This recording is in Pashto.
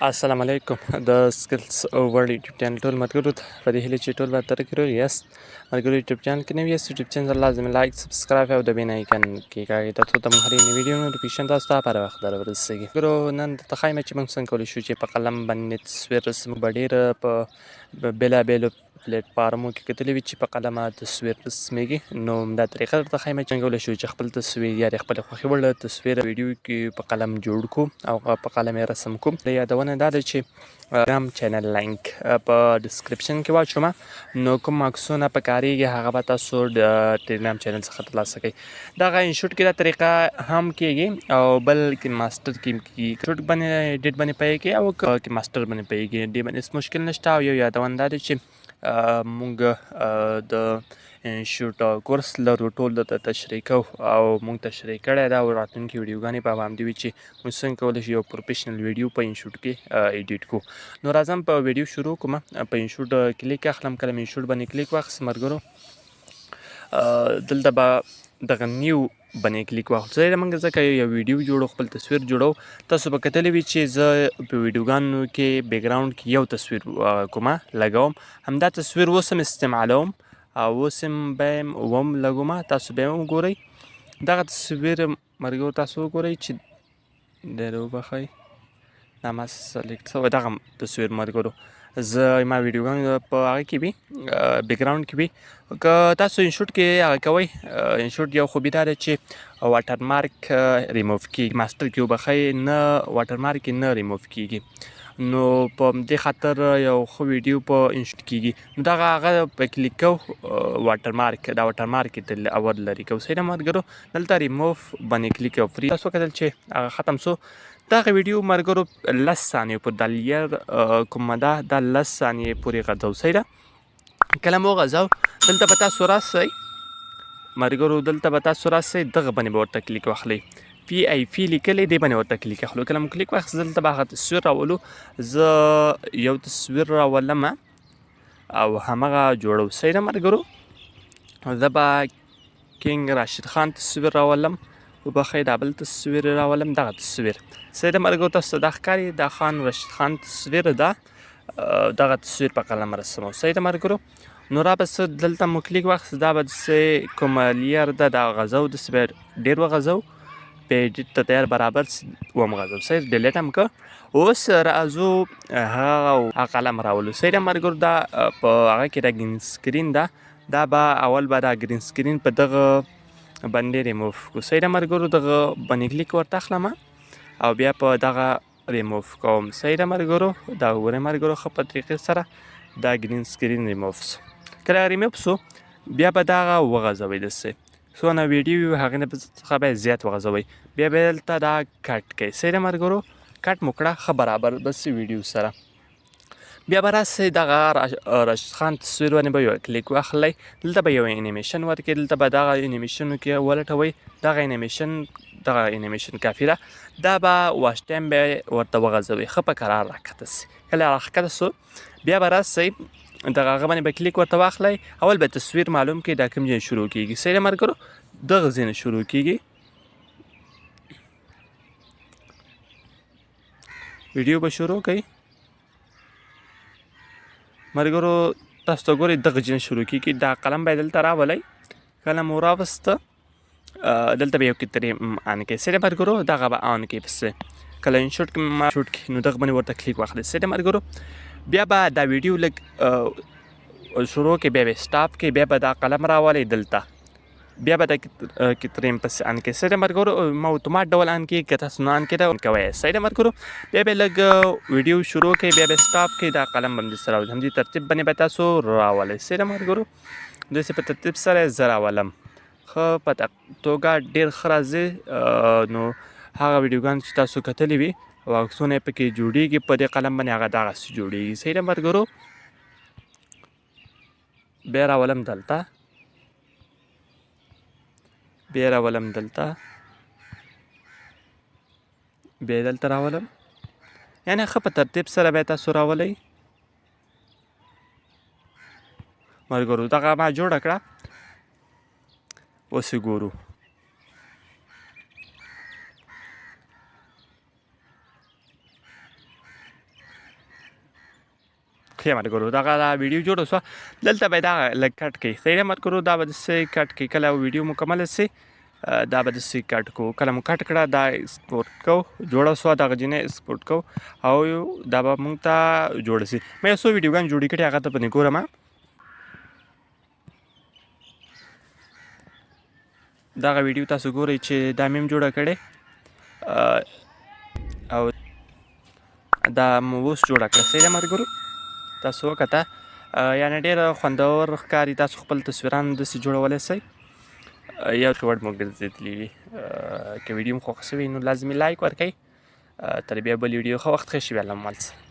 السلام علیکم د سکلز ورلد یوټیوب چینل ټول ملګرو ته په دې هیله چې ټول به تر کې روغ یاست. ملګرو یوټیوب چینل کې نوي یاست، یوټیوب چینل لازم لایک سبسکرایب او د بیل آیکن کېکاږئ ترڅو د موږ هرې نوې ویډیو نوټیفیکیشن تاسو ته په هر وخت در ورسیږي. ملګرو نن درته ښایم چې موږ څنګه کولی شو چې په قلم باندې تصویر رسمو. به ډېره په بېلابېلو پلیټفارمو کې کتلي وي چې په قلمه تصویر رسمیږي، نو دا طریقه درته ښایم چې څنګه کولی شو چې خپل تصویر یا د خپلې خوښې وړ تصویر ویډیو کې په قلم جوړ کړو او په قلم یې رسم کړو. د یادونه دا ده چې ټیلیګرام چینل لینک په ډسکرپشن کې واچوم، نو کوم عکسونه په کاریږي هغه به تاسو د ټیلیګرام چینل څخه ترلاسه کوئ. دغه انشوټ کې دا طریقه هم کېږي او بل کې ماسټر کې کېږي. شوټ باندې ایډیټ باندې پیږي او کې ماسټر باندې پیږي، دې باندې هېڅ مشکل نشته. او یو یادونه دا ده چې مونږ د انشوټ کورس لرو، ټول درته تشریح کوو او مونږ تشریح کړی ده او راتلونکي ویډیوګانې به همدې وي چې موږ څنګه کولی شو یو پروفیشنل ویډیو په انشوټ کې ایډیټ کړو. نو راځم په ویډیو شروع کوم. په انشوټ کلیک اخلم، کله مې انشوټ باندې کلیک واخیست ملګرو، دلته به دغه نیو باندې کلیک واخلو. ځای موږ ځکه یو ویډیو جوړو، خپل تصویر جوړو. تاسو به کتلی وي چې زه په ویډیوګانو کې بیکګراوند کې یو تصویر کومه لګوم، همدا تصویر اوس هم استعمالوم او اوس هم به هم لګوم. تاسو به هم وګورئ دغه تصویر ملګرو، تاسو وګورئ چې ډېر وبخئ دا ما سلیکټ شوی دغه تصویر ملګرو. زه ما ویډیوګانو په هغه کې وي بیکګراوند کې وي. که تاسو انشوټ کې هغه کوئ، انشوټ یو خوبي دا ده چې واټر مارک ریموو کېږي. ماسټر کې وبخئ نه واټر مارک یې نه ریموو کېږي، نو په دې خاطر یو ښه ویډیو په انشوټ کېږي. نو دغه هغه په کلیک کوو واټر مارک، دا واټر مارک یې اول لرې کوو. صحیح ده ملګرو، دلته ریموو باندې کلیک کوو. فری تاسو وکتل چې هغه ختم شو. دغه ویډیو ملګرو 10 ثانیې پورې دا لیر کومه ده دا 10 ثانیې پورې غځوو. صحیح ده، کله مو غځو دلته به تاسو راسئ ملګرو، دلته به تاسو راسئ دغه باندې به ورته کلیک واخلئ، پی ای پی لیکلی دی باندې ورته کلیک اخلو. کله مو کلیک واخیست دلته به هغه تصویر راولو. زه یو تصویر راولم او همغه جوړو. صحیح ده ملګرو، زه به کینګ راشد خان تصویر راولم، وبخئ دا بل تصویر راولم، دغه تصویر. صحیح ده ملګرو، تاسو ته دا ښکاري دا خان راشد خان تصویر ده، دغه تصویر په قلم رسمو. صحیح ده ملګرو، نو را به څه دلته مو کلیک واخیست دا به داسې کومه لیر ده دا غځو، داسې به ډېر وغځو په ایډیټ ته تیار برابر سي وم غځو. صحیح ډیلیټ هم که. اوس راځو هغه قلم راولو. صحیح ده ملګرو، دا په هغه کې دا ګرین سکرین ده، دا به اول به دا ګرین سکرین په دغه باندې ریموو کړو. صحیح ده ملګرو، دغه باندې کلیک ورته اخلم او بیا په دغه ریموو کوم. صحیح ده ملګرو، دا وګورئ ملګرو ښه په طریقې سره دا ګرین سکرین ریموو شو. کله ریموو شو بیا به دغه وغځوئ، داسې څونه ویډیو وي هغې نه څخه به زیات وغځوئ. بیا به دلته دا کټ کوئ. صحیح ده ملګرو، کټ مو کړه ښه برابر به سي ویډیو سره. بیا به راسئ دغه راشد خان تصویر باندې به یو کلیک واخلئ، دلته به یو انیمیشن ورکړئ، دلته به دغه انیمیشنو کې ولټوئ. دغه انیمیشن کافي ده، دا به واچ ټایم به ورته وغځوئ، ښه په قرار راښکته سي. کله راښکته سو بیا به راسئ دغه هغه باندې به کلیک ورته واخلئ، اول به تصویر معلوم کړئ دا کوم ځای شروع کېږي. صحیح ده ملګرو، دغه ځای نه شروع کېږي. ویډیو به شروع کوئ ملګرو، تاسو ته ګورئ دغه ځای نه شروع کېږي. دا قلم به یې دلته راولئ، کله مو راوسته دلته به یو کې آن کړئ. صحیح ده ملګرو، دغه به آن کړئ پسې. کله انشوټ کې نو دغه باندې ورته کلیک واخلئ. صحیح ده ملګرو، بیا به دا ویډیو لږ شروع کې بیا به سټاپ کې، بیا به دا قلم راولئ دلته، بیا به د کتریم پسې آن کړئ. صحیح ده ملګرو، ما اتومات ډول آن کړئ، که تاسو نه آن کړئ آن کوئ. صحیح ده ملګرو، بیا به لږ ویډیو شروع کړئ، بیا به سټاپ کړئ، دا قلم باندې سره راولئ، همدې ترتیب باندې به تاسو راولئ. صحیح ده ملګرو، داسې په ترتیب سره زه راولم، ښه په توګه ډېر ښه راځي. نو هغه ویډیوګانې چې تاسو کتلي وي او عکسونه یې پکې جوړېږي په دې قلم باندې هغه دغسې جوړېږي. صحیح ده ملګرو، بیا راولم دلته، بیا راولم دلته، بیا دلته راولم، یعنې ښه په ترتیب سره بیا تاسو راولئ ملګرو. دغه ما جوړه کړه، اوس یې ګورو. ښه ملګرو دغه دا ویډیو جوړه شوه دلته به یې دغه لږ کټ کړئ صحیح ده ملګرو دا به داسې کټ کړئ کله ویډیو مکمله سي دا به داسې کټ کوو کله مو کټ کړه دا ایکسپورټ کوو جوړه شوه دغه جینۍ ایکسپورټ کوو او دا به موږ ته جوړه سي ما یو څو ویډیوګانې جوړې کړې هغه ته به نه ګورم دغه ویډیو تاسو ګورئ چې دا مې هم جوړه کړې او دا مو اوس جوړه کړه صحیح ده ملګرو تاسو وکته یعنې ډېره خوندور ښکاري تاسو خپل تصویران داسې جوړولی شئ یو ورډ مو ګرځېدلی وي که ویډیو مو خوښه شوې نو لازمي لایک ورکړئ تر بیا بل ویډیو ښه وخت ښه شي بیا الله مو مل شه